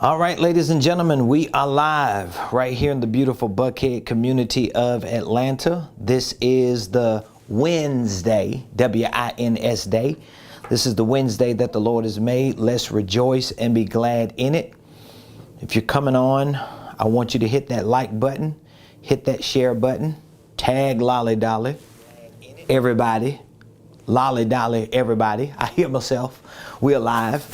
All right, ladies and gentlemen, we are live right here in the beautiful Buckhead community of Atlanta. This is the Wednesday, W-I-N-S day. This is the Wednesday that the Lord has made. Let's rejoice and be glad in it. If you're coming on, I want you to hit that like button, hit that share button, tag Lolly Dolly, everybody, Lolly Dolly, everybody. I hear myself. We're live.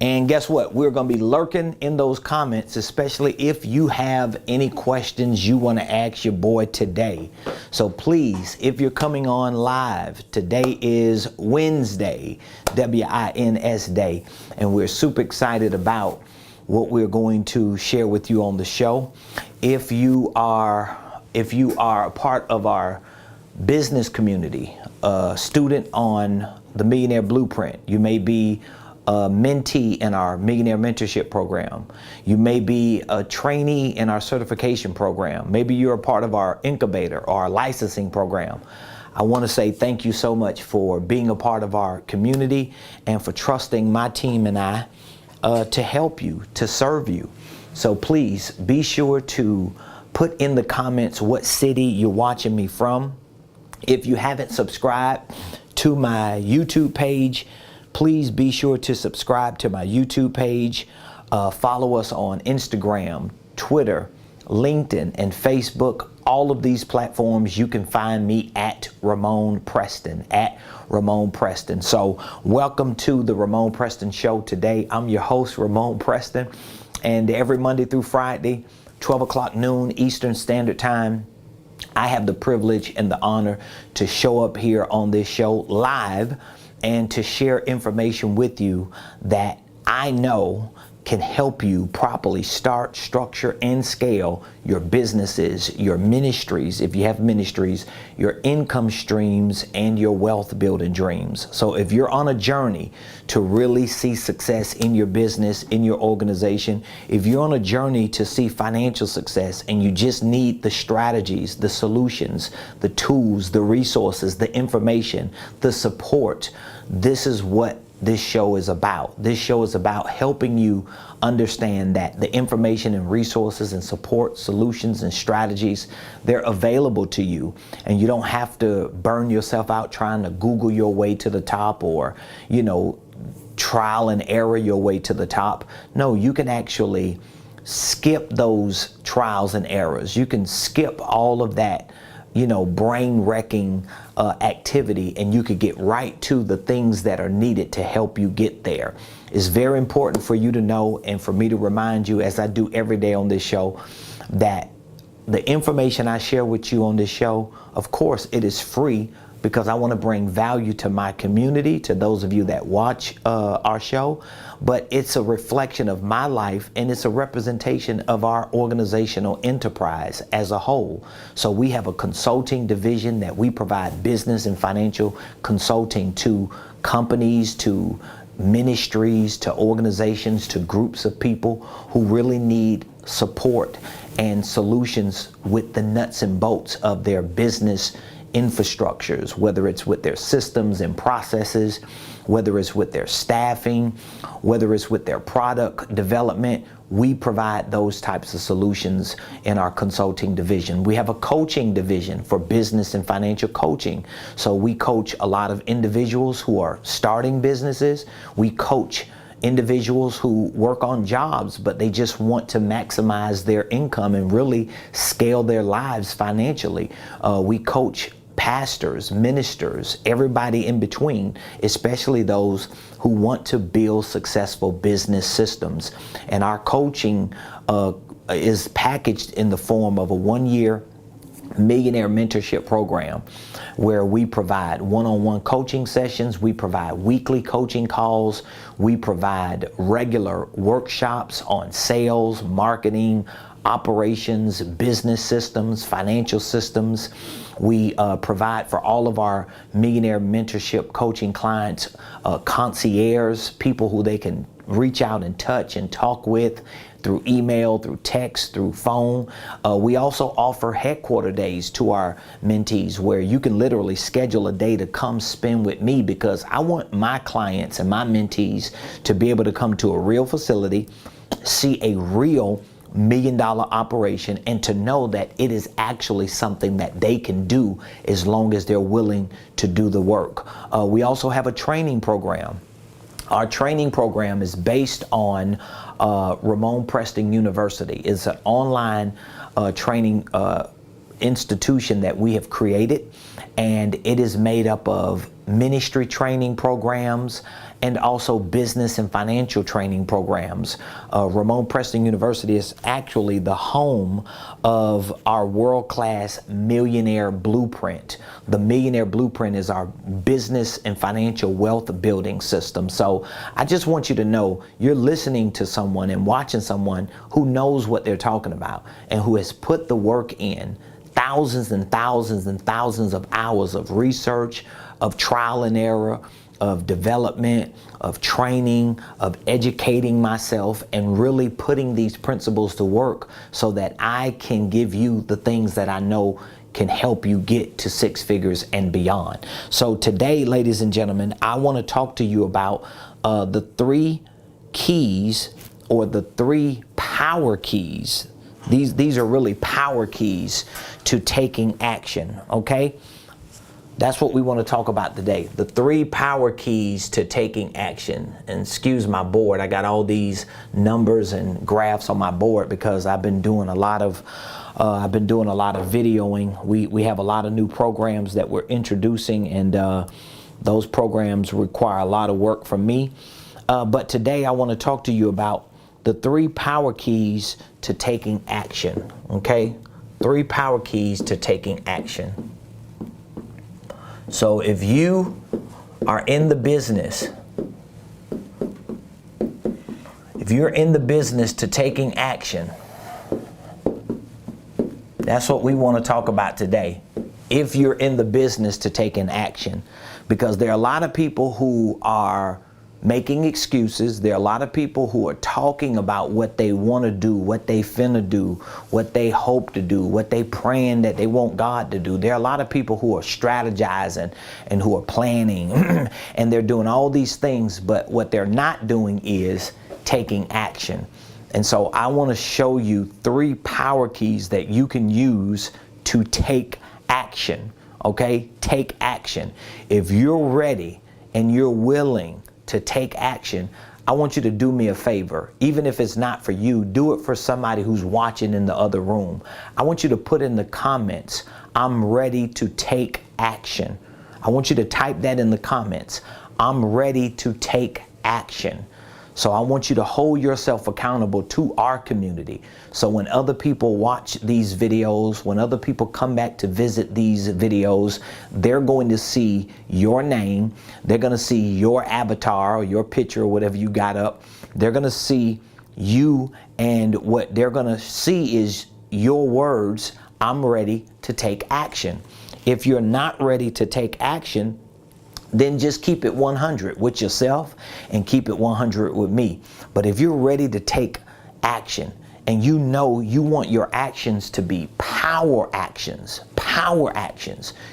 And guess what? We're going to be lurking in those comments, especially if you have any questions you want to ask your boy today. So please, if you're coming on live, today is Wednesday, W-I-N-S day, and we're super excited about what we're going to share with you on the show. If you are a part of our business community, a student on the Millionaire Blueprint, you may be a mentee in our Millionaire Mentorship program. You may be a trainee in our certification program. Maybe you're a part of our incubator or our licensing program. I want to say thank you so much for being a part of our community and for trusting my team and I to help you, to serve you. So please be sure to put in the comments what city you're watching me from. If you haven't subscribed to my YouTube page, please be sure to subscribe to my YouTube page. Follow us on Instagram, Twitter, LinkedIn, and Facebook. All of these platforms, you can find me at Ramon Preston, So welcome to the Ramon Preston Show today. I'm your host, Ramon Preston. And every Monday through Friday, 12 o'clock noon Eastern Standard Time, I have the privilege and the honor to show up here on this show live and to share information with you that I know can help you properly start, structure, and scale your businesses, your ministries, if you have ministries, your income streams, and your wealth building dreams. So if you're on a journey to really see success in your business, in your organization, if you're on a journey to see financial success and you just need the strategies, the solutions, the tools, the resources, the information, the support, this is what this show is about. This show is about helping you understand that the information and resources and support, solutions and strategies, they're available to you, and you don't have to burn yourself out trying to Google your way to the top or, trial and error your way to the top. No, you can actually skip those trials and errors. You can skip all of that brain wrecking activity, and you could get right to the things that are needed to help you get there. It's very important for you to know and for me to remind you, as I do every day on this show, that the information I share with you on this show, of course, it is free, because I want to bring value to my community, to those of you that watch our show, but it's a reflection of my life, and it's a representation of our organizational enterprise as a whole. So we have a consulting division that we provide business and financial consulting to companies, to ministries, to organizations, to groups of people who really need support and solutions with the nuts and bolts of their business infrastructures, whether it's with their systems and processes, whether it's with their staffing, whether it's with their product development. We provide those types of solutions in our consulting division. We have a coaching division for business and financial coaching. So we coach a lot of individuals who are starting businesses. We coach individuals who work on jobs, but they just want to maximize their income and really scale their lives financially. We coach pastors, ministers, everybody in between, especially those who want to build successful business systems. And our coaching is packaged in the form of a 1-year Millionaire Mentorship program, where we provide one-on-one coaching sessions, we provide weekly coaching calls, we provide regular workshops on sales, marketing, operations, business systems, financial systems. We provide for all of our millionaire mentorship coaching clients concierge, people who they can reach out and touch and talk with through email, through text, through phone. We also offer headquarter days to our mentees where you can literally schedule a day to come spend with me, because I want my clients and my mentees to be able to come to a real facility, see a real $1 million operation, and to know that it is actually something that they can do as long as they're willing to do the work. We also have a training program. Our training program is based on Ramon Preston University. It's an online training institution that we have created, and it is made up of ministry training programs and also business and financial training programs. Ramon Preston University is actually the home of our world-class Millionaire Blueprint. The Millionaire Blueprint is our business and financial wealth building system. So I just want you to know you're listening to someone and watching someone who knows what they're talking about and who has put the work in, thousands and thousands and thousands of hours of research, of trial and error, of development, of training, of educating myself, and really putting these principles to work so that I can give you the things that I know can help you get to 6 figures and beyond. So today, ladies and gentlemen, I want to talk to you about the 3 keys, or the 3 power keys. These are really power keys to taking action, okay? That's what we want to talk about today. The 3 power keys to taking action. And excuse my board, I got all these numbers and graphs on my board because I've been doing a lot of videoing. We have a lot of new programs that we're introducing, and those programs require a lot of work from me. But today I want to talk to you about the 3 power keys to taking action. Okay, 3 power keys to taking action. So if you are in the business, if you're in the business to taking action, that's what we want to talk about today. If you're in the business to taking action, because there are a lot of people who are making excuses. There are a lot of people who are talking about what they want to do, what they finna do, what they hope to do, what they praying that they want God to do. There are a lot of people who are strategizing and who are planning and they're doing all these things, but what they're not doing is taking action. And so I want to show you 3 power keys that you can use to take action. Okay? Take action. If you're ready and you're willing to take action, I want you to do me a favor. Even if it's not for you, do it for somebody who's watching in the other room. I want you to put in the comments, I'm ready to take action. I want you to type that in the comments. I'm ready to take action. So I want you to hold yourself accountable to our community. So when other people watch these videos, when other people come back to visit these videos, they're going to see your name. They're going to see your avatar or your picture or whatever you got up. They're going to see you, and what they're going to see is your words, I'm ready to take action. If you're not ready to take action, then just keep it 100 with yourself and keep it 100 with me. But if you're ready to take action and you know you want your actions to be power actions,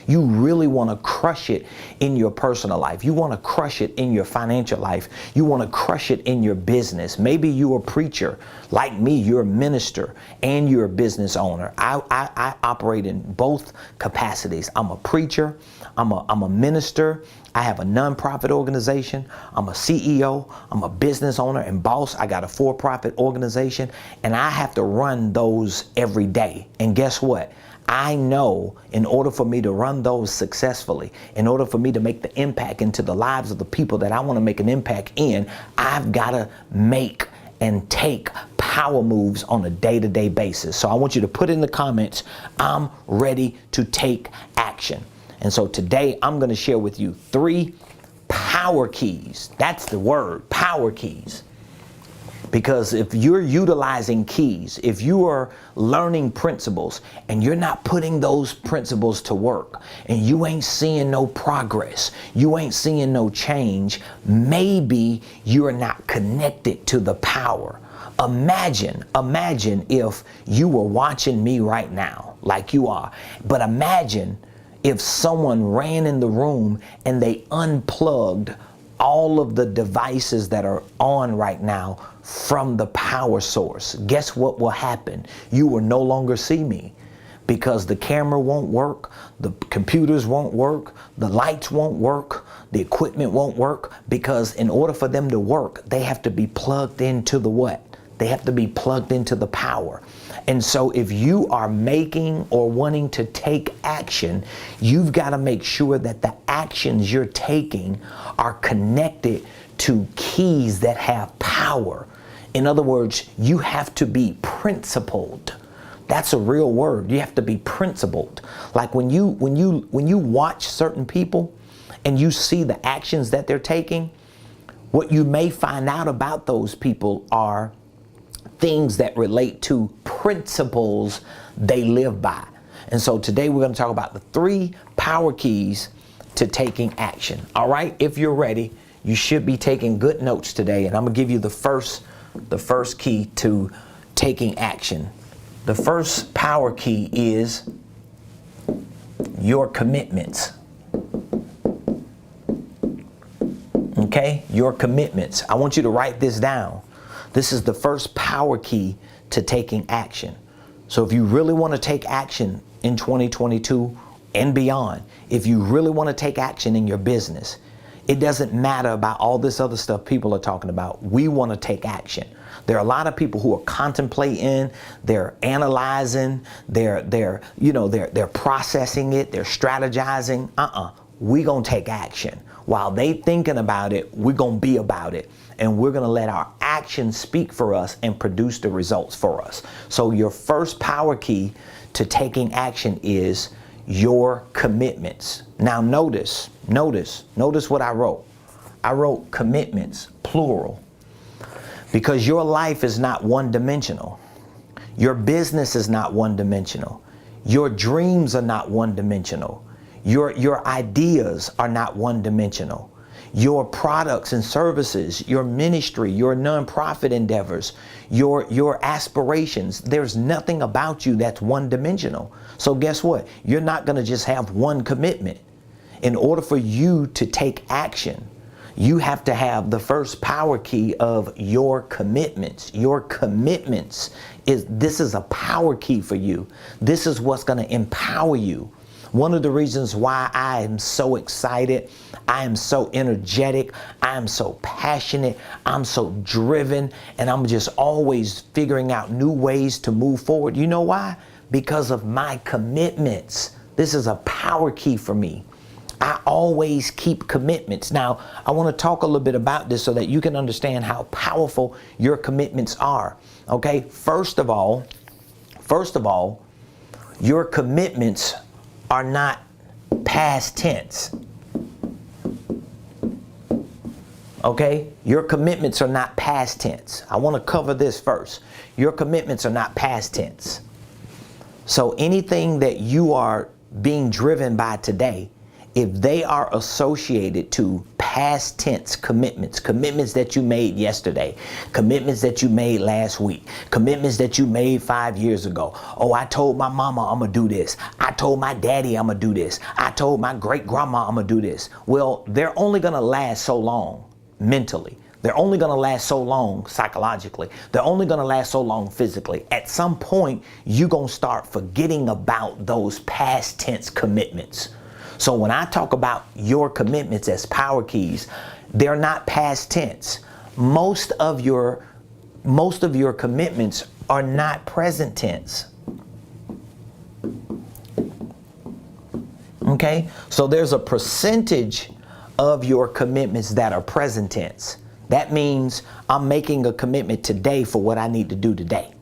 you really want to crush it in your personal life. You want to crush it in your financial life. You want to crush it in your business. Maybe you're a preacher like me, you're a minister and you're a business owner. I operate in both capacities. I'm a preacher, I'm a minister, I have a nonprofit organization, I'm a CEO, I'm a business owner and boss. I got a for-profit organization, and I have to run those every day. And guess what? I know in order for me to run those successfully, in order for me to make the impact into the lives of the people that I want to make an impact in, I've got to make and take power moves on a day-to-day basis. So I want you to put in the comments, I'm ready to take action. And so today I'm going to share with you 3 power keys. That's the word, power keys. Because if you're utilizing keys, if you are learning principles and you're not putting those principles to work and you ain't seeing no progress, you ain't seeing no change, maybe you're not connected to the power. Imagine if you were watching me right now, like you are, but imagine if someone ran in the room and they unplugged all of the devices that are on right now from the power source. Guess what will happen? You will no longer see me because the camera won't work, the computers won't work, the lights won't work, the equipment won't work, because in order for them to work, they have to be plugged into the what? They have to be plugged into the power. And so if you are making or wanting to take action, you've got to make sure that the actions you're taking are connected to keys that have power. In other words, you have to be principled. That's a real word. You have to be principled. Like when you watch certain people and you see the actions that they're taking, what you may find out about those people are things that relate to principles they live by. And so today we're going to talk about the 3 power keys to taking action. All right, if you're ready, you should be taking good notes today, and I'm going to give you the first key to taking action. The first power key is your commitments. Okay, your commitments. I want you to write this down. This is the first power key to taking action. So if you really want to take action in 2022 and beyond, if you really want to take action in your business, it doesn't matter about all this other stuff people are talking about. We want to take action. There are a lot of people who are contemplating, they're analyzing, they're processing it, they're strategizing. We gonna take action. While they thinking about it, we're gonna be about it. And we're gonna let our actions speak for us and produce the results for us. So your first power key to taking action is your commitments. Now notice what I wrote. I wrote commitments, plural, because your life is not one-dimensional. Your business is not one-dimensional. Your dreams are not one-dimensional. Your ideas are not one-dimensional. Your products and services, your ministry, your nonprofit endeavors, your aspirations, there's nothing about you that's one-dimensional. So guess what? You're not going to just have one commitment. In order for you to take action, you have to have the first power key of your commitments. Your commitments this is a power key for you. This is what's going to empower you. One of the reasons why I am so excited, I am so energetic, I am so passionate, I'm so driven, and I'm just always figuring out new ways to move forward. You know why? Because of my commitments. This is a power key for me. I always keep commitments. Now, I want to talk a little bit about this so that you can understand how powerful your commitments are. Okay? First of all, your commitments are not past tense. Okay? Your commitments are not past tense. I want to cover this first. Your commitments are not past tense. So anything that you are being driven by today, if they are associated to past tense commitments that you made yesterday, commitments that you made last week, commitments that you made 5 years ago. Oh, I told my mama I'm gonna do this. I told my daddy I'm gonna do this. I told my great grandma I'm gonna do this. Well, they're only gonna last so long mentally. They're only gonna last so long psychologically. They're only gonna last so long physically. At some point, you're gonna start forgetting about those past tense commitments. So when I talk about your commitments as power keys, they're not past tense. Most of your commitments are not present tense. Okay? So there's a percentage of your commitments that are present tense. That means I'm making a commitment today for what I need to do today.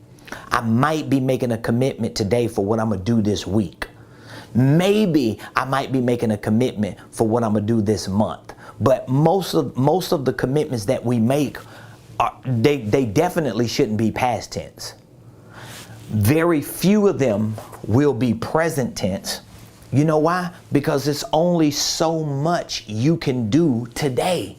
I might be making a commitment today for what I'm going to do this week. Maybe I might be making a commitment for what I'm gonna do this month. But most of the commitments that we make they definitely shouldn't be past tense. Very few of them will be present tense. You know why? Because it's only so much you can do today.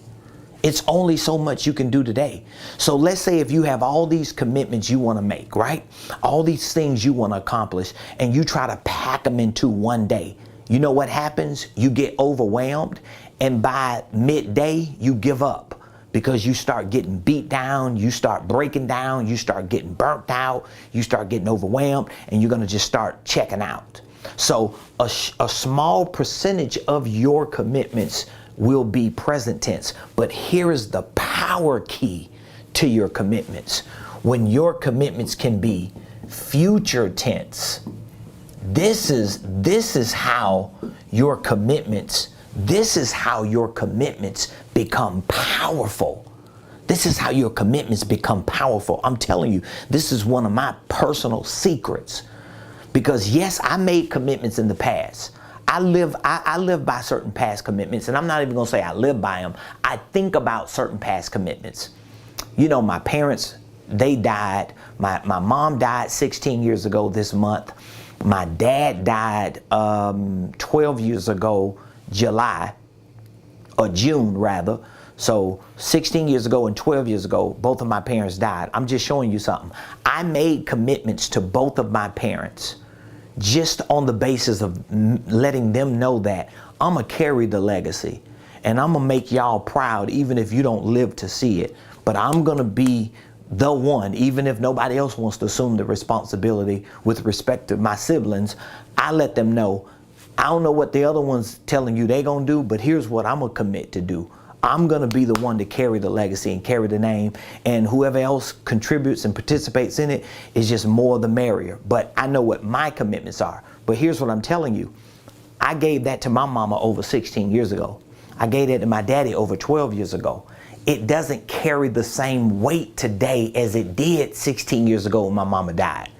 It's only so much you can do today. So let's say if you have all these commitments you want to make, right? All these things you want to accomplish, and you try to pack them into one day. You know what happens? You get overwhelmed, and by midday, you give up because you start getting beat down, you start breaking down, you start getting burnt out, you start getting overwhelmed, and you're going to just start checking out. So a small percentage of your commitments will be present tense. But here is the power key to your commitments. When your commitments can be future tense, this is how your commitments become powerful. This is how your commitments become powerful. I'm telling you, this is one of my personal secrets. Because yes, I made commitments in the past. I live by certain past commitments, and I'm not even going to say I live by them. I think about certain past commitments. You know, my parents, they died. My mom died 16 years ago this month. My dad died 12 years ago, July, or June rather. So 16 years ago and 12 years ago, both of my parents died. I'm just showing you something. I made commitments to both of my parents just on the basis of letting them know that I'm going to carry the legacy and I'm going to make y'all proud even if you don't live to see it. But I'm going to be the one, even if nobody else wants to assume the responsibility with respect to my siblings. I let them know, I don't know what the other one's telling you they're going to do, but here's what I'm going to commit to do. I'm going to be the one to carry the legacy and carry the name, and whoever else contributes and participates in it is just more the merrier. But I know what my commitments are. But here's what I'm telling you. I gave that to my mama over 16 years ago. I gave that to my daddy over 12 years ago. It doesn't carry the same weight today as it did 16 years ago when my mama died.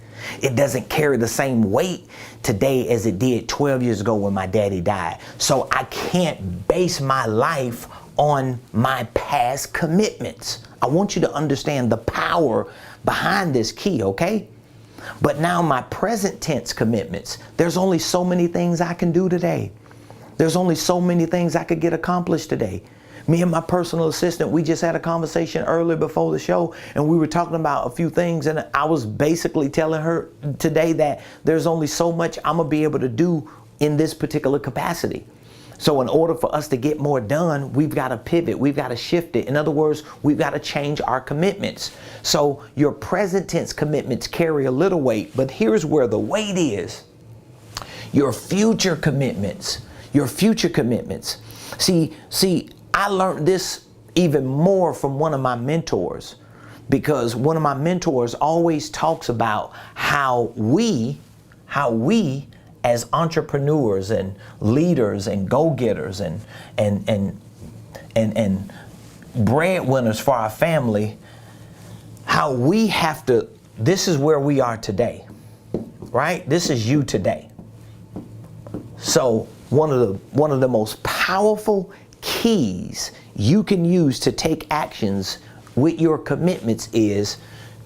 It doesn't carry the same weight today as it did 12 years ago when my daddy died. So I can't base my life on my past commitments. I want you to understand the power behind this key, okay? But now my present tense commitments, there's only so many things I can do today. There's only so many things I could get accomplished today. Me and my personal assistant, we just had a conversation earlier before the show, and we were talking about a few things, and I was basically telling her today that there's only so much I'm gonna be able to do in this particular capacity. So in order for us to get more done, we've got to pivot, we've got to shift it. In other words, we've got to change our commitments. So your present tense commitments carry a little weight, but here's where the weight is. Your future commitments, your future commitments. See, I learned this even more from one of my mentors, because one of my mentors always talks about how we as entrepreneurs and leaders and go-getters and breadwinners for our family, how we have to, this is where we are today, right? This is you today. So one of the most powerful keys you can use to take actions with your commitments is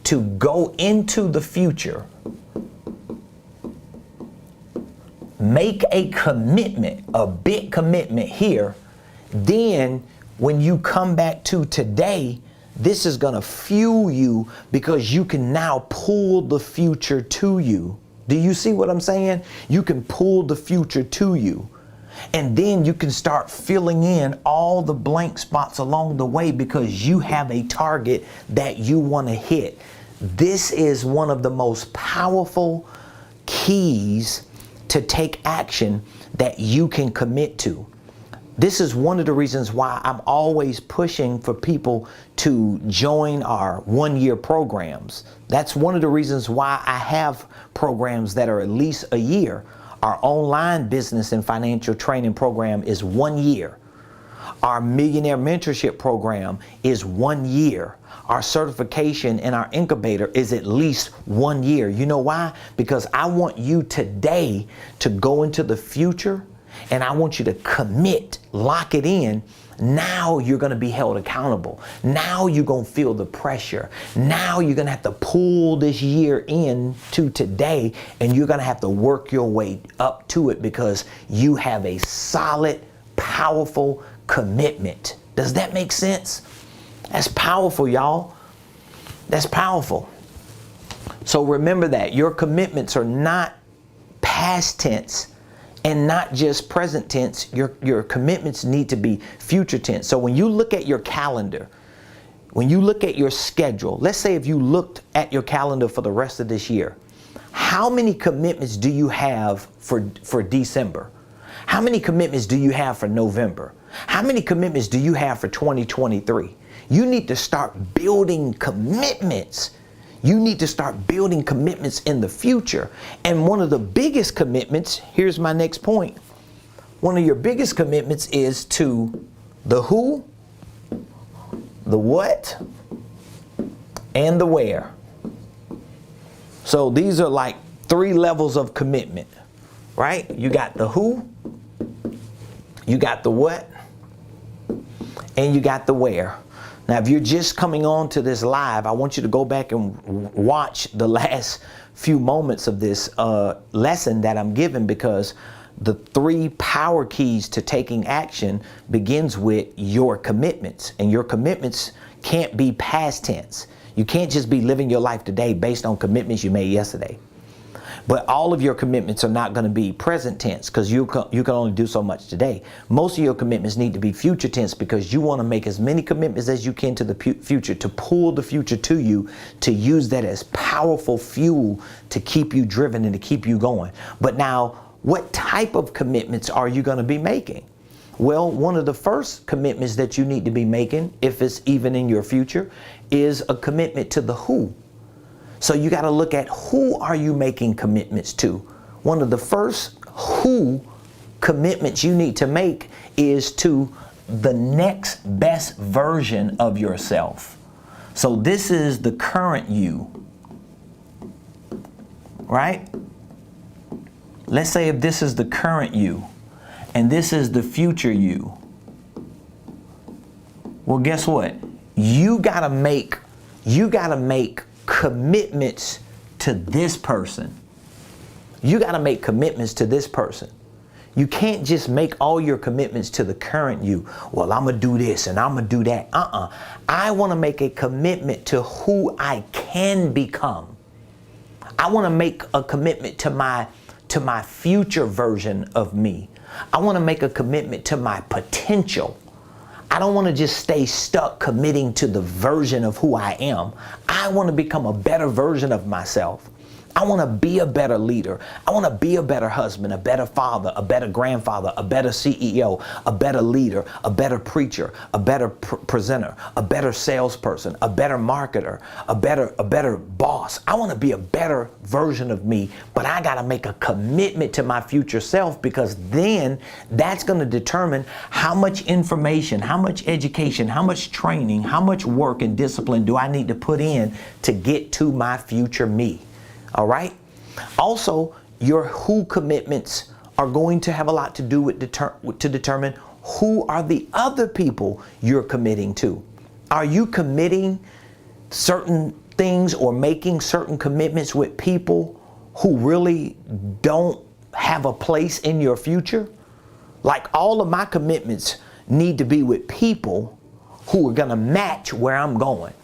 to go into the future. Make a commitment, a big commitment here. Then when you come back to today, this is going to fuel you because you can now pull the future to you. Do you see what I'm saying? You can pull the future to you. And then you can start filling in all the blank spots along the way because you have a target that you want to hit. This is one of the most powerful keys to take action that you can commit to. This is one of the reasons why I'm always pushing for people to join our one-year programs. That's one of the reasons why I have programs that are at least a year. Our online business and financial training program is 1 year. Our Millionaire Mentorship program is 1 year. Our certification and our incubator is at least 1 year. You know why? Because I want you today to go into the future, and I want you to commit, lock it in, Now you're going to be held accountable. Now you're going to feel the pressure. Now you're going to have to pull this year into today, and you're going to have to work your way up to it because you have a solid, powerful commitment. Does that make sense? That's powerful, y'all. That's powerful. So remember that your commitments are not past tense and not just present tense. Your commitments need to be future tense. So when you look at your calendar, when you look at your schedule, let's say if you looked at your calendar for the rest of this year, how many commitments do you have for December? How many commitments do you have for November? How many commitments do you have for 2023? You need to start building commitments. You need to start building commitments in the future. And one of the biggest commitments, here's my next point. One of your biggest commitments is to the who, the what, and the where. So these are like 3 levels of commitment, right? You got the who, you got the what, and you got the where. Now, if you're just coming on to this live, I want you to go back and watch the last few moments of this lesson that I'm giving, because the 3 power keys to taking action begins with your commitments, and your commitments can't be past tense. You can't just be living your life today based on commitments you made yesterday. But all of your commitments are not going to be present tense, because you can only do so much today. Most of your commitments need to be future tense, because you want to make as many commitments as you can to the future, to pull the future to you, to use that as powerful fuel to keep you driven and to keep you going. But now, what type of commitments are you going to be making? Well, one of the first commitments that you need to be making, if it's even in your future, is a commitment to the who. So you got to look at who are you making commitments to. One of the first who commitments you need to make is to the next best version of yourself. So this is the current you, right? Let's say if this is the current you and this is the future you. Well, guess what? You got to make commitments to this person. You got to make commitments to this person. You can't just make all your commitments to the current you. Well, I'm going to do this and I'm going to do that. I want to make a commitment to who I can become. I want to make a commitment to my future version of me. I want to make a commitment to my potential. I don't want to just stay stuck committing to the version of who I am. I want to become a better version of myself. I want to be a better leader. I want to be a better husband, a better father, a better grandfather, a better CEO, a better leader, a better preacher, a better presenter, a better salesperson, a better marketer, a better boss. I want to be a better version of me, but I got to make a commitment to my future self, because then that's going to determine how much information, how much education, how much training, how much work and discipline do I need to put in to get to my future me. All right. Also, your who commitments are going to have a lot to do with to determine who are the other people you're committing to. Are you committing certain things or making certain commitments with people who really don't have a place in your future? Like, all of my commitments need to be with people who are going to match where I'm going.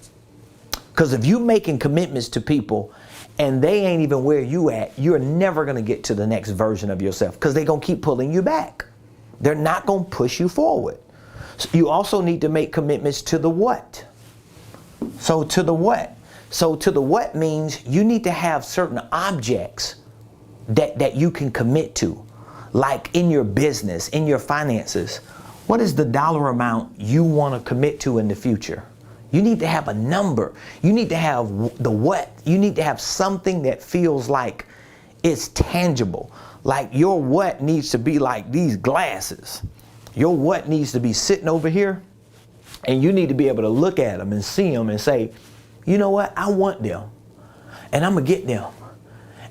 Because if you're making commitments to people and they ain't even where you at, you're never going to get to the next version of yourself, because they're going to keep pulling you back. They're not going to push you forward. So you also need to make commitments to the what. So to the what means you need to have certain objects that you can commit to, like in your business, in your finances. What is the dollar amount you want to commit to in the future? You need to have a number. You need to have the what. You need to have something that feels like it's tangible. Like your what needs to be like these glasses. Your what needs to be sitting over here, and you need to be able to look at them and see them and say, you know what? I want them, and I'm going to get them.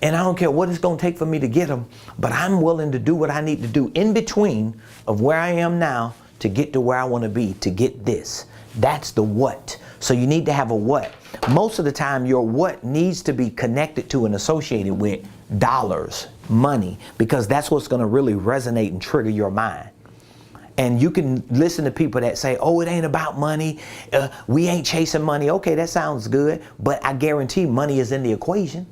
And I don't care what it's going to take for me to get them, but I'm willing to do what I need to do in between of where I am now to get to where I want to be, to get this. That's the what. So you need to have a what. Most of the time, your what needs to be connected to and associated with dollars, money, because that's what's going to really resonate and trigger your mind. And you can listen to people that say, oh, it ain't about money. We ain't chasing money. Okay, that sounds good. But I guarantee money is in the equation.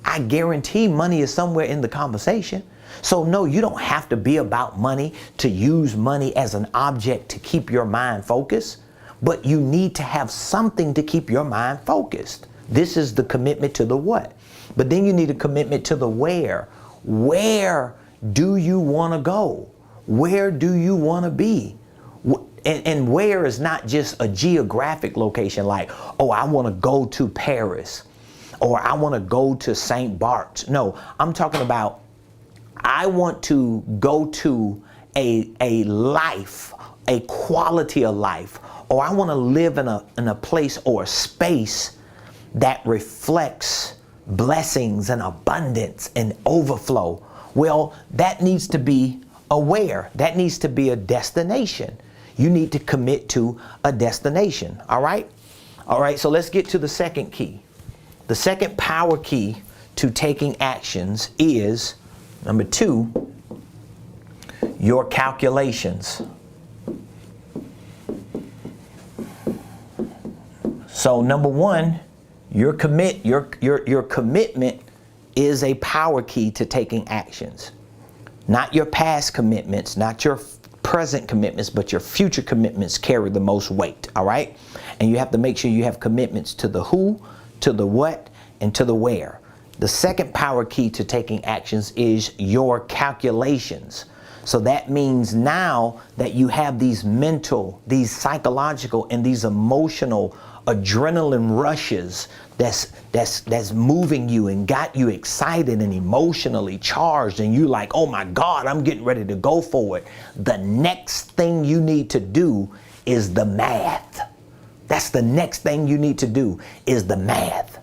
I guarantee money is somewhere in the conversation. So no, you don't have to be about money to use money as an object to keep your mind focused. But you need to have something to keep your mind focused. This is the commitment to the what. But then you need a commitment to the where. Where do you want to go? Where do you want to be? And where is not just a geographic location like, oh, I want to go to Paris or I want to go to St. Bart's. No, I'm talking about I want to go to a life, a quality of life, or I want to live in a place or a space that reflects blessings and abundance and overflow. Well, that needs to be aware. That needs to be a destination. You need to commit to a destination. All right? All right, so let's get to the second key. The second power key to taking actions is, number 2, your calculations. So number 1, your commitment is a power key to taking actions. Not your past commitments, not your present commitments, but your future commitments carry the most weight, all right? And you have to make sure you have commitments to the who, to the what, and to the where. The second power key to taking actions is your calculations. So that means now that you have these mental, these psychological, and these emotional adrenaline rushes that's moving you and got you excited and emotionally charged, and you like, oh my God, I'm getting ready to go for it. The next thing you need to do is the math. That's the next thing you need to do is the math.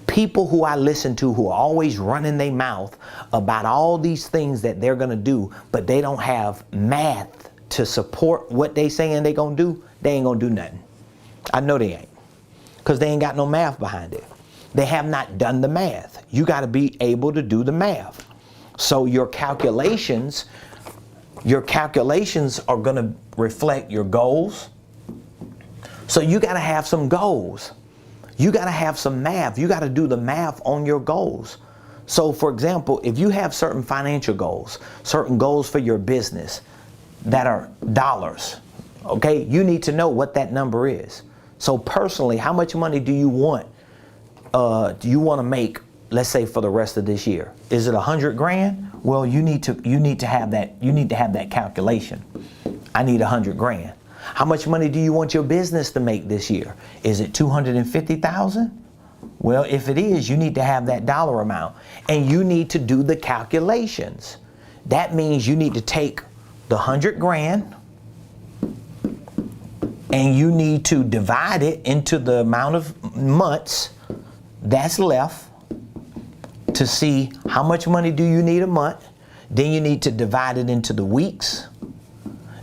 People who I listen to who are always running their mouth about all these things that they're going to do, but they don't have math to support what they saying they're going to do, they ain't going to do nothing. I know they ain't, because they ain't got no math behind it. They have not done the math. You got to be able to do the math. So your calculations are going to reflect your goals. So you got to have some goals. You got to have some math. You got to do the math on your goals. So for example, if you have certain financial goals, certain goals for your business that are dollars, okay, you need to know what that number is. So personally, how much money do you want to make, let's say, for the rest of this year? Is it 100 grand? Well, you need to have that calculation. I need 100 grand. How much money do you want your business to make this year? Is it 250,000? Well, if it is, you need to have that dollar amount, and you need to do the calculations. That means you need to take the 100 grand and you need to divide it into the amount of months that's left to see how much money do you need a month. Then you need to divide it into the weeks.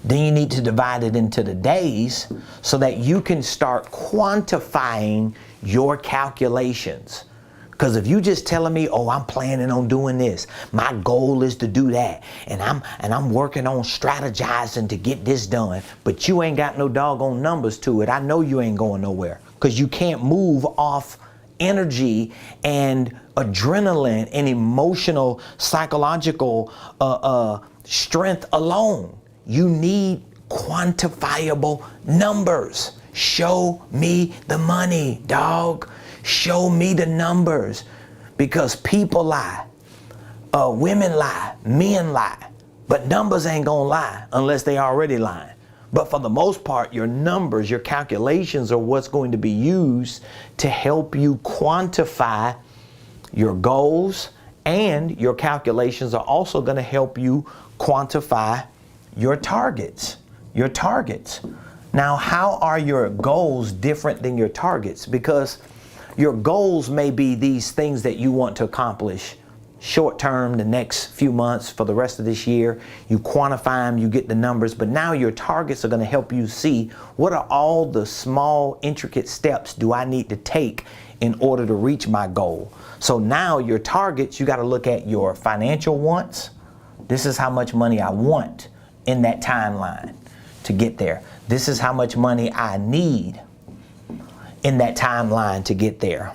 Then you need to divide it into the days so that you can start quantifying your calculations. Because if you just telling me, oh, I'm planning on doing this, my goal is to do that, and I'm working on strategizing to get this done, but you ain't got no doggone numbers to it, I know you ain't going nowhere, because you can't move off energy and adrenaline and emotional, psychological strength alone. You need quantifiable numbers. Show me the money, dog. Show me the numbers. Because people lie, women lie, men lie, but numbers ain't gonna lie unless they already lying. But for the most part, your numbers, your calculations are what's going to be used to help you quantify your goals, and your calculations are also going to help you quantify your targets. Now, how are your goals different than your targets? Because your goals may be these things that you want to accomplish short term, the next few months, for the rest of this year. You quantify them, you get the numbers, but now your targets are going to help you see what are all the small, intricate steps do I need to take in order to reach my goal. So now your targets, you got to look at your financial wants. This is how much money I want in that timeline to get there. This is how much money I need in that timeline to get there.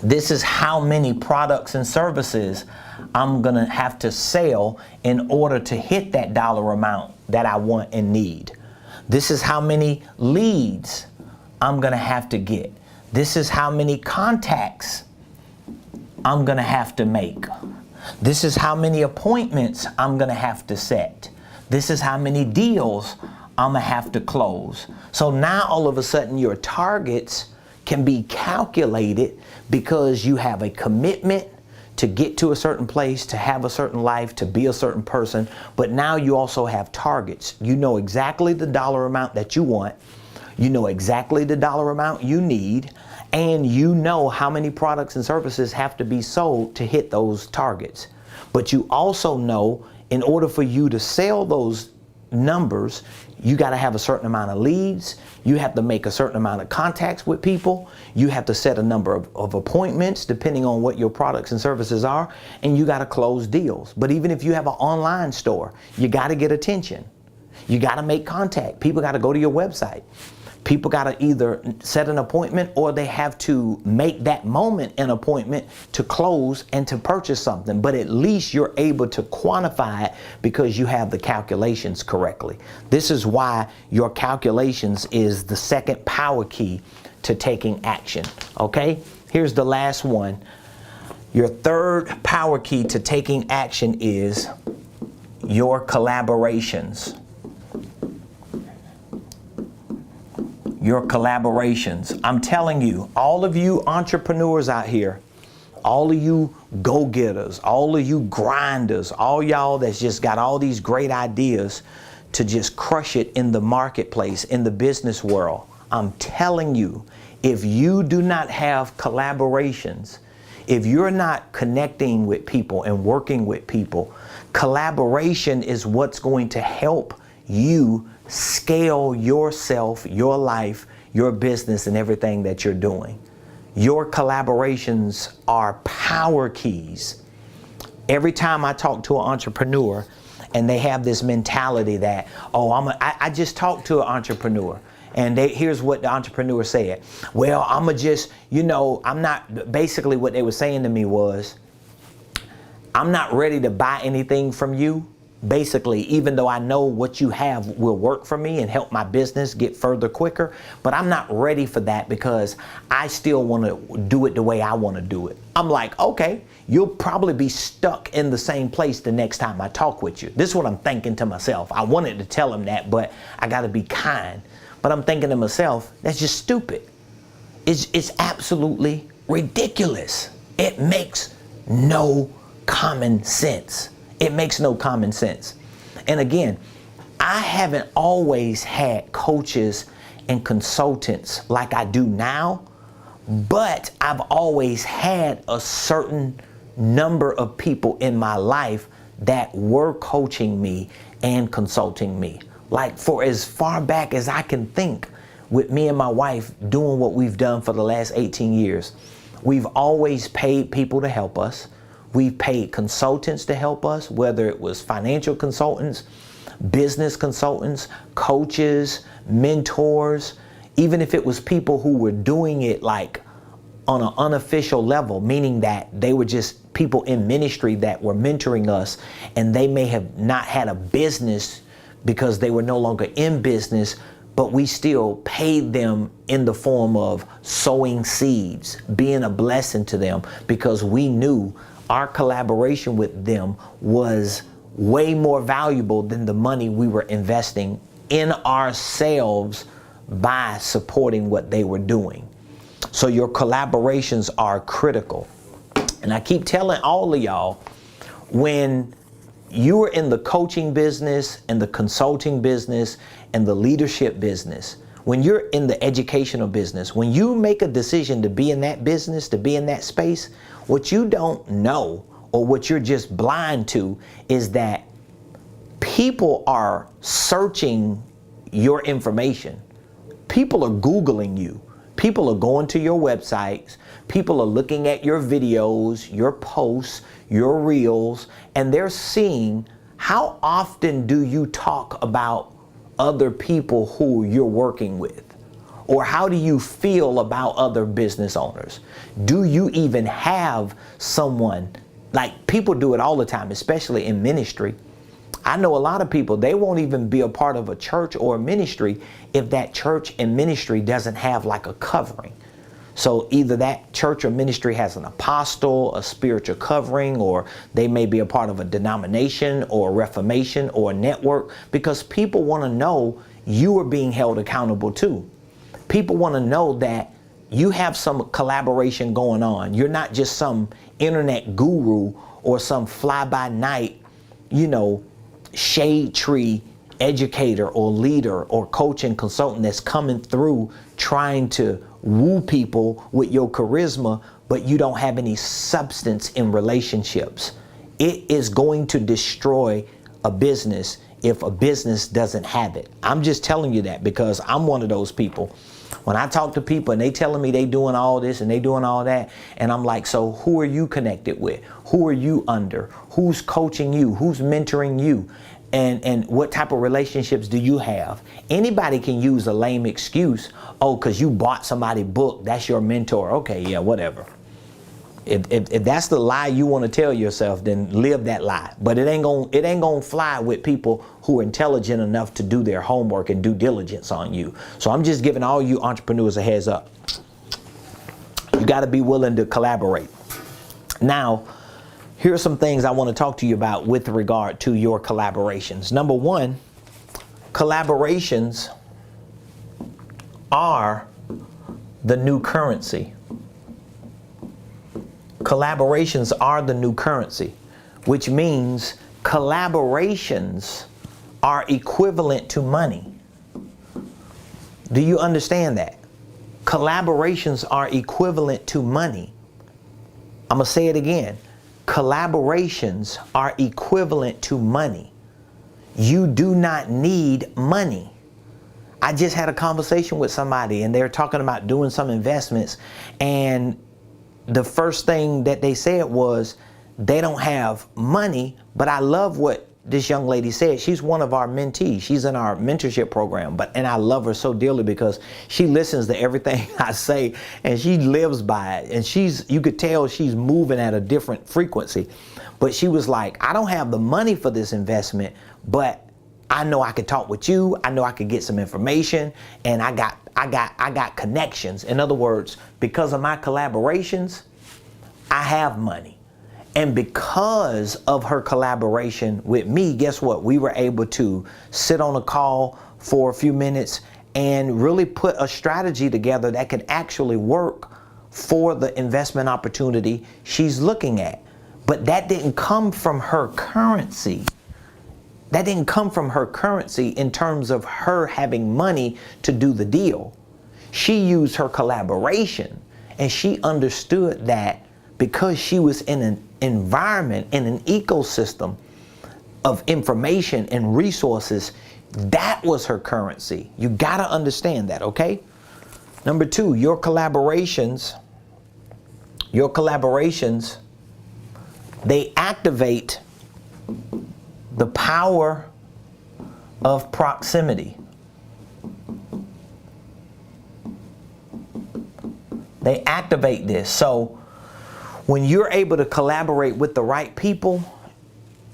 This is how many products and services I'm going to have to sell in order to hit that dollar amount that I want and need. This is how many leads I'm going to have to get. This is how many contacts I'm going to have to make. This is how many appointments I'm going to have to set. This is how many deals I'm going to have to close. So now all of a sudden your targets can be calculated because you have a commitment to get to a certain place, to have a certain life, to be a certain person. But now you also have targets. You know exactly the dollar amount that you want. You know exactly the dollar amount you need. And you know how many products and services have to be sold to hit those targets. But you also know in order for you to sell those numbers, you got to have a certain amount of leads. You have to make a certain amount of contacts with people. You have to set a number of appointments depending on what your products and services are. And you got to close deals. But even if you have an online store, you got to get attention. You got to make contact. People got to go to your website. People got to either set an appointment or they have to make that moment an appointment to close and to purchase something. But at least you're able to quantify it because you have the calculations correctly. This is why your calculations is the second power key to taking action. Okay? Here's the last one. Your third power key to taking action is your collaborations. Your collaborations. I'm telling you, all of you entrepreneurs out here, all of you go-getters, all of you grinders, all y'all that's just got all these great ideas to just crush it in the marketplace, in the business world. I'm telling you, if you do not have collaborations, if you're not connecting with people and working with people, collaboration is what's going to help you scale yourself, your life, your business, and everything that you're doing. Your collaborations are power keys. Every time I talk to an entrepreneur and they have this mentality that, oh, I just talked to an entrepreneur and here's what the entrepreneur said. Well, I'm not, basically what they were saying to me was, I'm not ready to buy anything from you. Basically, even though I know what you have will work for me and help my business get further quicker, but I'm not ready for that because I still want to do it the way I want to do it. I'm like, okay, you'll probably be stuck in the same place the next time I talk with you. This is what I'm thinking to myself. I wanted to tell him that, but I got to be kind. But I'm thinking to myself, that's just stupid. It's absolutely ridiculous. It makes no common sense. It makes no common sense. And again, I haven't always had coaches and consultants like I do now, but I've always had a certain number of people in my life that were coaching me and consulting me. Like for as far back as I can think, with me and my wife doing what we've done for the last 18 years, we've always paid people to help us. We've paid consultants to help us, whether it was financial consultants, business consultants, coaches, mentors, even if it was people who were doing it like on an unofficial level, meaning that they were just people in ministry that were mentoring us and they may have not had a business because they were no longer in business, but we still paid them in the form of sowing seeds, being a blessing to them because we knew our collaboration with them was way more valuable than the money we were investing in ourselves by supporting what they were doing. So your collaborations are critical. And I keep telling all of y'all, when you are in the coaching business and the consulting business and the leadership business, when you're in the educational business, when you make a decision to be in that business, to be in that space, what you don't know or what you're just blind to is that people are searching your information. People are Googling you. People are going to your websites. People are looking at your videos, your posts, your reels, and they're seeing how often do you talk about other people who you're working with? Or how do you feel about other business owners? Do you even have someone, like people do it all the time, especially in ministry. I know a lot of people, they won't even be a part of a church or a ministry if that church and ministry doesn't have like a covering. So either that church or ministry has an apostle, a spiritual covering, or they may be a part of a denomination or a reformation or a network, because people want to know you are being held accountable too. People want to know that you have some collaboration going on. You're not just some internet guru or some fly-by-night, shade tree educator or leader or coach and consultant that's coming through trying to woo people with your charisma, but you don't have any substance in relationships. It is going to destroy a business if a business doesn't have it. I'm just telling you that because I'm one of those people. When I talk to people and they telling me they doing all this and they doing all that, and I'm like, so who are you connected with? Who are you under? Who's coaching you? Who's mentoring you? And what type of relationships do you have? Anybody can use a lame excuse. Oh, because you bought somebody's book, that's your mentor. Okay, yeah, whatever. If that's the lie you want to tell yourself, then live that lie. But it ain't gonna fly with people who are intelligent enough to do their homework and due diligence on you. So I'm just giving all you entrepreneurs a heads up. You got to be willing to collaborate. Now, here are some things I want to talk to you about with regard to your collaborations. Number one, collaborations are the new currency. Collaborations are the new currency, which means collaborations are equivalent to money. Do you understand that? Collaborations are equivalent to money. I'm going to say it again. Collaborations are equivalent to money. You do not need money. I just had a conversation with somebody and they're talking about doing some investments, and the first thing that they said was they don't have money, but I love what this young lady said. She's one of our mentees. She's in our mentorship program, and I love her so dearly because she listens to everything I say and she lives by it. And you could tell she's moving at a different frequency. But she was like, I don't have the money for this investment, but I know I could talk with you. I know I could get some information, and I got connections. In other words, because of my collaborations, I have money. And because of her collaboration with me, guess what? We were able to sit on a call for a few minutes and really put a strategy together that could actually work for the investment opportunity she's looking at. But that didn't come from her currency. That didn't come from her currency in terms of her having money to do the deal. She used her collaboration, and she understood that because she was in an environment, in an ecosystem of information and resources, that was her currency. You got to understand that, okay? Number two, your collaborations, they activate the power of proximity. They activate this. So when you're able to collaborate with the right people,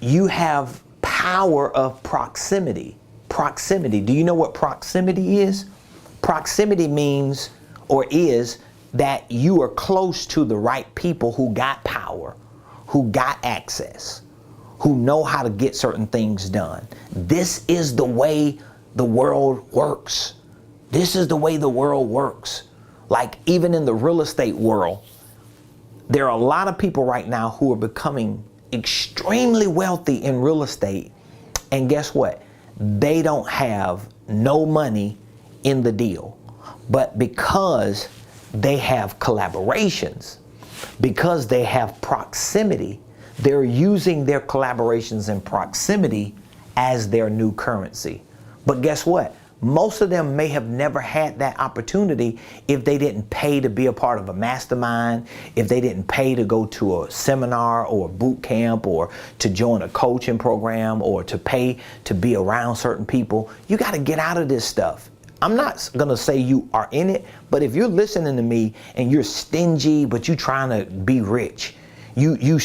you have power of proximity. Proximity. Do you know what proximity is? Proximity means, or is, that you are close to the right people who got power, who got access, who know how to get certain things done. This is the way the world works. This is the way the world works. Like even in the real estate world, there are a lot of people right now who are becoming extremely wealthy in real estate. And guess what? They don't have no money in the deal. But because they have collaborations, because they have proximity, they're using their collaborations and proximity as their new currency. But guess what? Most of them may have never had that opportunity if they didn't pay to be a part of a mastermind, if they didn't pay to go to a seminar or a boot camp, or to join a coaching program, or to pay to be around certain people. You got to get out of this stuff. I'm not going to say you are in it, but if you're listening to me and you're stingy, but you're trying to be rich, you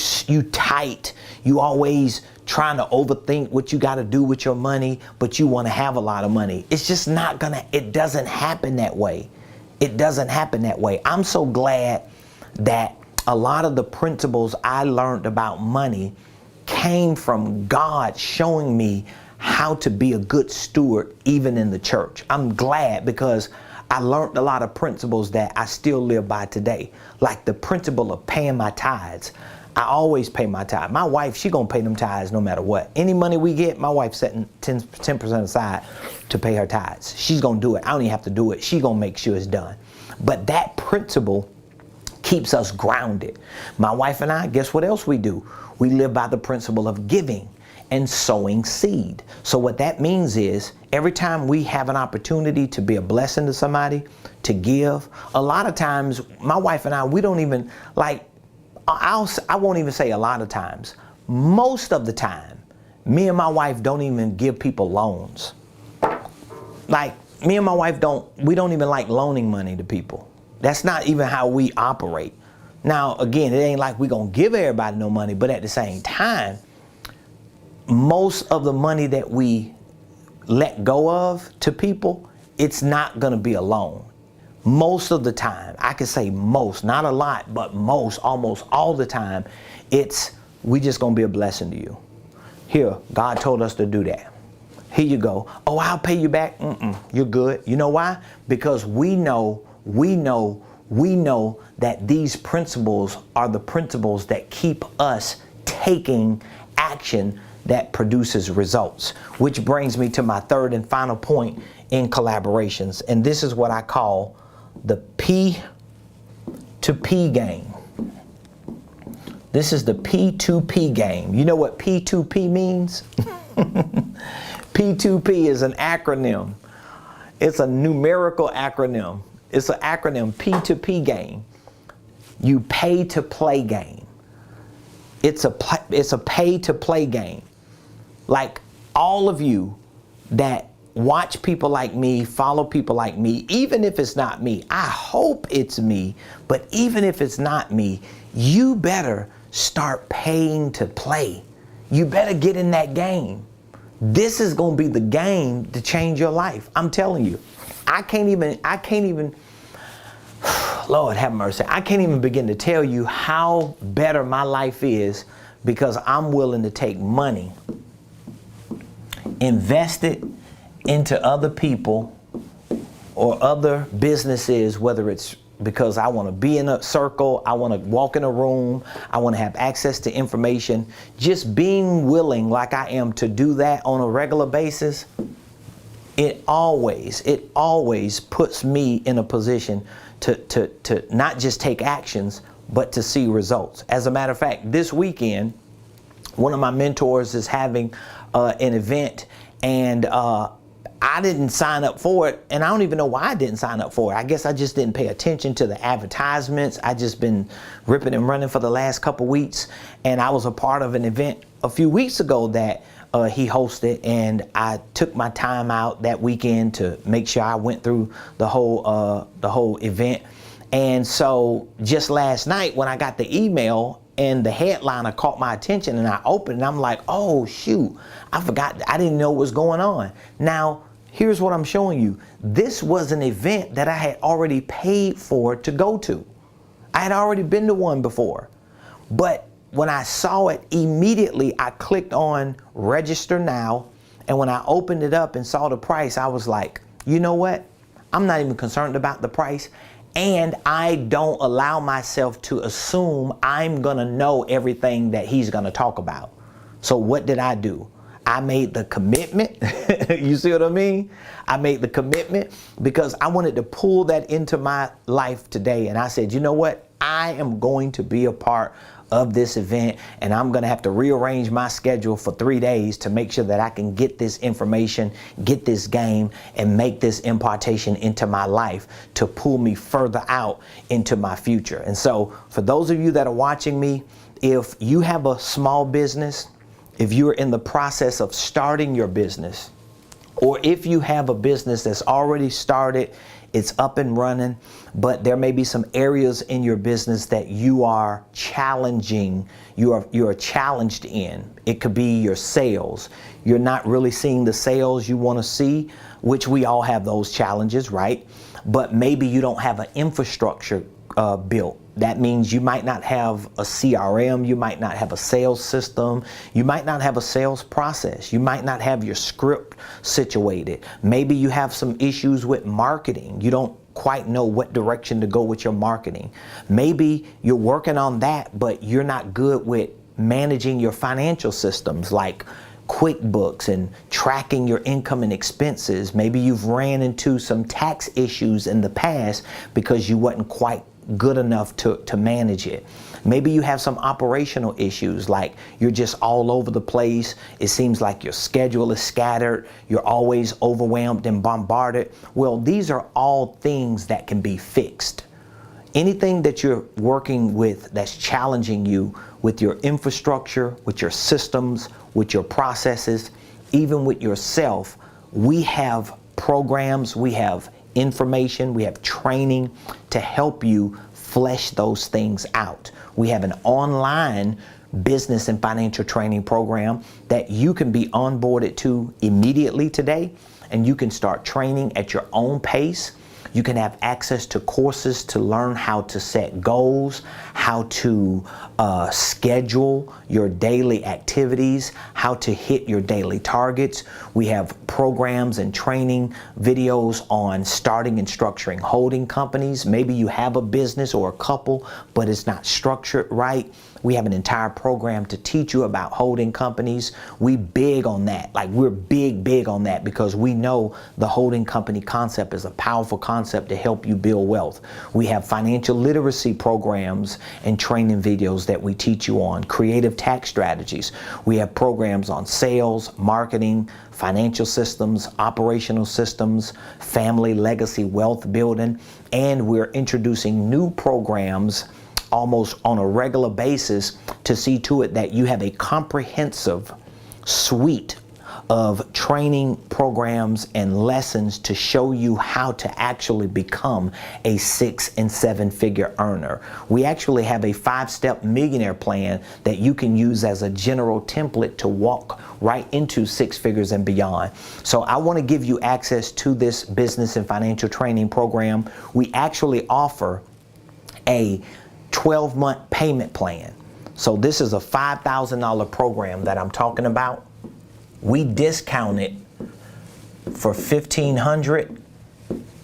tight, you always trying to overthink what you got to do with your money, but you want to have a lot of money. It's just not gonna, it doesn't happen that way. It doesn't happen that way. I'm so glad that a lot of the principles I learned about money came from God showing me how to be a good steward even in the church. I'm glad, because I learned a lot of principles that I still live by today, like the principle of paying my tithes. I always pay my tithe. My wife, she gonna pay them tithes no matter what. Any money we get, my wife's setting 10% aside to pay her tithes. She's gonna do it. I don't even have to do it. She gonna make sure it's done. But that principle keeps us grounded. My wife and I, guess what else we do? We live by the principle of giving and sowing seed. So what that means is every time we have an opportunity to be a blessing to somebody, to give, a lot of times my wife and I, we don't even I won't even say a lot of times. Most of the time, me and my wife don't even give people loans. Like, me and my wife we don't even like loaning money to people. That's not even how we operate. Now, again, it ain't like we gonna give everybody no money, but at the same time, most of the money that we let go of to people, it's not gonna be a loan. Most of the time, I could say most, not a lot, but most, almost all the time, we just gonna be a blessing to you. Here, God told us to do that. Here you go. Oh, I'll pay you back. You're good. You know why? Because we know that these principles are the principles that keep us taking action that produces results. Which brings me to my third and final point in collaborations. And this is what I call the P to P game. This is the P2P game. You know what P2P means? P2P is an acronym. It's a numerical acronym. It's an acronym, P2P game. You pay to play game. It's a pay to play game. Like all of you that watch people like me, follow people like me, even if it's not me, I hope it's me, but even if it's not me, you better start paying to play. You better get in that game. This is going to be the game to change your life. I'm telling you. I can't even, Lord have mercy. I can't even begin to tell you how better my life is because I'm willing to take money, invest it into other people or other businesses, whether it's because I want to be in a circle, I want to walk in a room, I want to have access to information. Just being willing like I am to do that on a regular basis, it always puts me in a position to not just take actions, but to see results. As a matter of fact, this weekend, one of my mentors is having an event, and I didn't sign up for it, and I don't even know why I didn't sign up for it. I guess I just didn't pay attention to the advertisements. I just been ripping and running for the last couple weeks, and I was a part of an event a few weeks ago that he hosted, and I took my time out that weekend to make sure I went through the whole event. And so just last night when I got the email and the headliner caught my attention, and I opened and I'm like, oh shoot, I forgot, I didn't know what was going on. Now, here's what I'm showing you. This was an event that I had already paid for to go to. I had already been to one before. But when I saw it, immediately I clicked on register now. And when I opened it up and saw the price, I was like, you know what? I'm not even concerned about the price. And I don't allow myself to assume I'm gonna know everything that he's gonna talk about. So what did I do? I made the commitment. You see what I mean? I made the commitment because I wanted to pull that into my life today. And I said, you know what? I am going to be a part of this event, and I'm going to have to rearrange my schedule for 3 days to make sure that I can get this information, get this game, and make this impartation into my life to pull me further out into my future. And so for those of you that are watching me, if you have a small business, if you're in the process of starting your business, or if you have a business that's already started, it's up and running, but there may be some areas in your business that you are challenging, you are challenged in. It could be your sales. You're not really seeing the sales you want to see, which we all have those challenges, right? But maybe you don't have an infrastructure built. That means you might not have a CRM, you might not have a sales system, you might not have a sales process, you might not have your script situated. Maybe you have some issues with marketing. You don't quite know what direction to go with your marketing. Maybe you're working on that, but you're not good with managing your financial systems like QuickBooks and tracking your income and expenses. Maybe you've ran into some tax issues in the past because you wasn't quite good enough to manage it. Maybe you have some operational issues, like you're just all over the place. It seems like your schedule is scattered. You're always overwhelmed and bombarded. Well, these are all things that can be fixed. Anything that you're working with that's challenging you with your infrastructure, with your systems, with your processes, even with yourself, we have programs, we have information, we have training to help you flesh those things out. We have an online business and financial training program that you can be onboarded to immediately today, and you can start training at your own pace. You can have access to courses to learn how to set goals, how to schedule your daily activities, how to hit your daily targets. We have programs and training videos on starting and structuring holding companies. Maybe you have a business or a couple, but it's not structured right. We have an entire program to teach you about holding companies. We big on that. Like, we're big on that because we know the holding company concept is a powerful concept to help you build wealth. We have financial literacy programs and training videos that we teach you on, creative tax strategies. We have programs on sales, marketing, financial systems, operational systems, family legacy wealth building, and we're introducing new programs almost on a regular basis to see to it that you have a comprehensive suite of training programs and lessons to show you how to actually become a 6- and 7-figure earner. We actually have a 5-step millionaire plan that you can use as a general template to walk right into 6 figures and beyond. So I want to give you access to this business and financial training program. We actually offer a 12-month payment plan. So this is a $5,000 program that I'm talking about. We discount it for $1,500,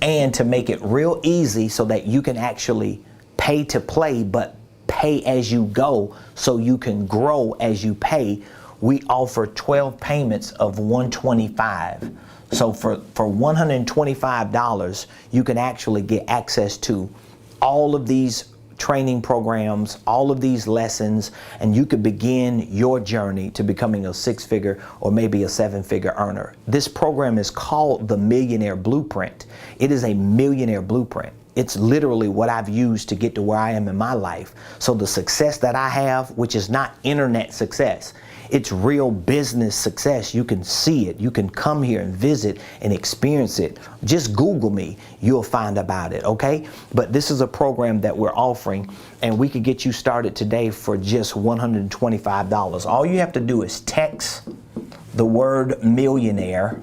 and to make it real easy so that you can actually pay to play, but pay as you go so you can grow as you pay. We offer 12 payments of $125. So for $125, you can actually get access to all of these training programs, all of these lessons, and you could begin your journey to becoming a 6-figure or maybe a 7-figure earner. This program is called the Millionaire Blueprint. It is a millionaire blueprint. It's literally what I've used to get to where I am in my life. So the success that I have, which is not internet success, it's real business success. You can see it. You can come here and visit and experience it. Just Google me. You'll find about it, okay? But this is a program that we're offering, and we could get you started today for just $125. All you have to do is text the word millionaire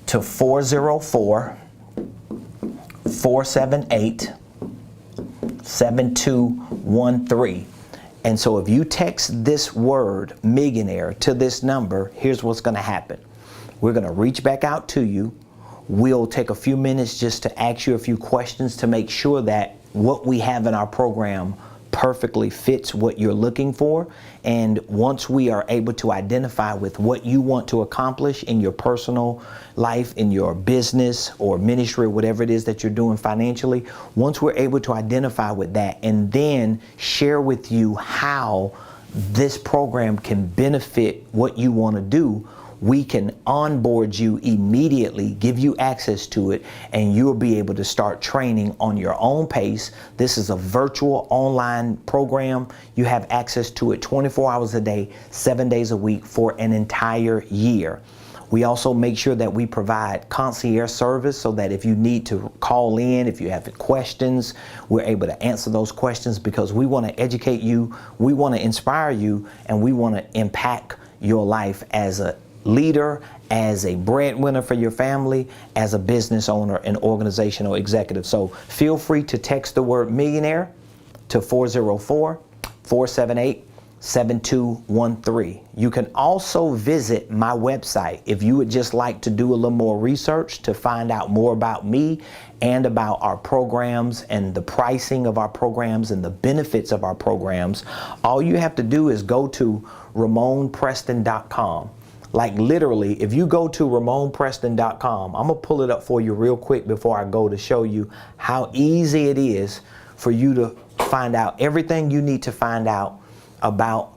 to 404-478-7213. And so if you text this word millionaire to this number, here's what's going to happen. We're going to reach back out to you. We'll take a few minutes just to ask you a few questions to make sure that what we have in our program perfectly fits what you're looking for. And once we are able to identify with what you want to accomplish in your personal life, in your business or ministry, or whatever it is that you're doing financially, once we're able to identify with that and then share with you how this program can benefit what you want to do, we can onboard you immediately, give you access to it, and you'll be able to start training on your own pace. This is a virtual online program. You have access to it 24 hours a day, 7 days a week for an entire year. We also make sure that we provide concierge service so that if you need to call in, if you have questions, we're able to answer those questions, because we want to educate you, we want to inspire you, and we want to impact your life as a leader, as a breadwinner for your family, as a business owner and organizational executive. So feel free to text the word millionaire to 404-478-7213. You can also visit my website if you would just like to do a little more research to find out more about me and about our programs and the pricing of our programs and the benefits of our programs. All you have to do is go to RamonPreston.com. Like literally, if you go to RamonPreston.com, I'm gonna pull it up for you real quick before I go to show you how easy it is for you to find out everything you need to find out about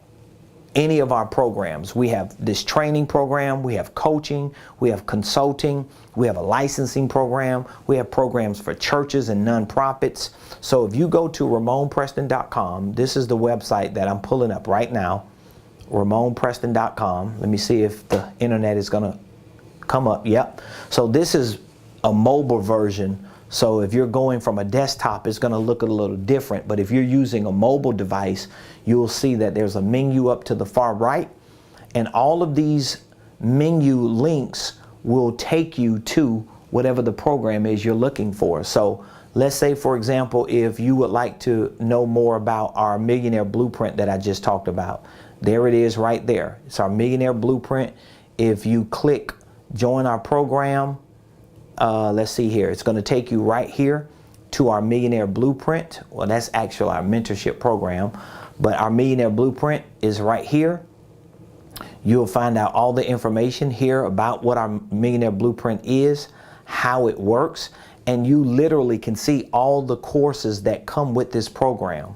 any of our programs. We have this training program, we have coaching, we have consulting, we have a licensing program, we have programs for churches and nonprofits. So if you go to RamonPreston.com, this is the website that I'm pulling up right now. RamonPreston.com. Let me see if the internet is gonna come up. Yep. So this is a mobile version. So if you're going from a desktop, it's gonna look a little different. But if you're using a mobile device, you'll see that there's a menu up to the far right. And all of these menu links will take you to whatever the program is you're looking for. So let's say, for example, if you would like to know more about our Millionaire Blueprint that I just talked about, there it is right there. It's our Millionaire Blueprint. If you click join our program, let's see here. It's going to take you right here to our Millionaire Blueprint. Well, that's actually our mentorship program, but our Millionaire Blueprint is right here. You'll find out all the information here about what our Millionaire Blueprint is, how it works, and you literally can see all the courses that come with this program.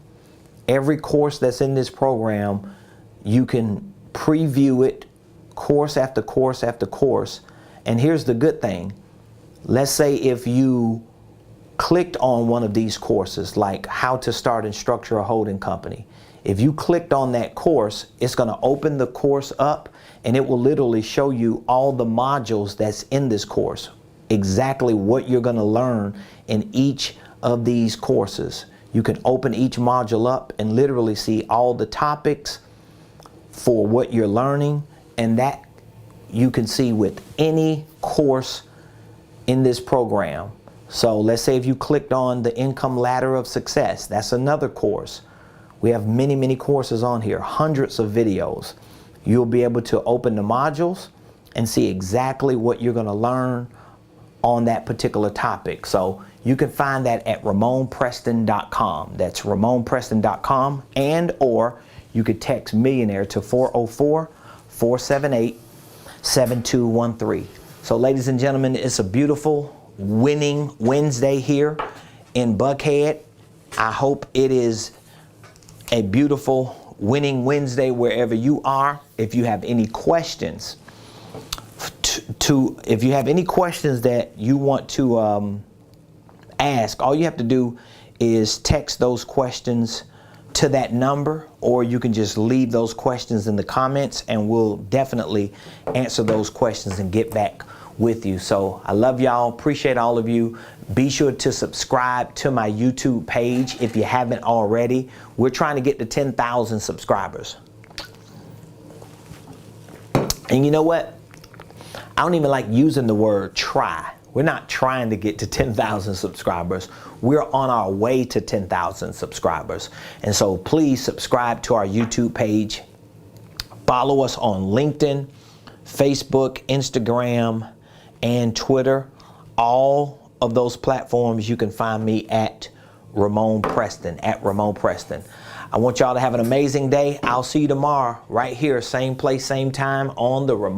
Every course that's in this program, you can preview it course after course after course. And here's the good thing. Let's say if you clicked on one of these courses, like how to start and structure a holding company. If you clicked on that course, it's going to open the course up and it will literally show you all the modules that's in this course, exactly what you're going to learn in each of these courses. You can open each module up and literally see all the topics for what you're learning, and that you can see with any course in this program. So let's say if you clicked on the income ladder of success, that's another course. We have many, many courses on here, hundreds of videos. You'll be able to open the modules and see exactly what you're going to learn on that particular topic. So you can find that at RamonPreston.com. That's RamonPreston.com, and or you could text millionaire to 404-478-7213. So ladies and gentlemen, it's a beautiful winning Wednesday here in Buckhead. I hope it is a beautiful winning Wednesday wherever you are. If you have any questions if you have any questions that you want to ask, all you have to do is text those questions to that number, or you can just leave those questions in the comments and we'll definitely answer those questions and get back with you. So I love y'all, appreciate all of you. Be sure to subscribe to my YouTube page if you haven't already. We're trying to get to 10,000 subscribers. And you know what? I don't even like using the word try. We're not trying to get to 10,000 subscribers. We're on our way to 10,000 subscribers. And so please subscribe to our YouTube page. Follow us on LinkedIn, Facebook, Instagram, and Twitter. All of those platforms you can find me at Ramon Preston, at Ramon Preston. I want y'all to have an amazing day. I'll see you tomorrow right here, same place, same time on the Ramon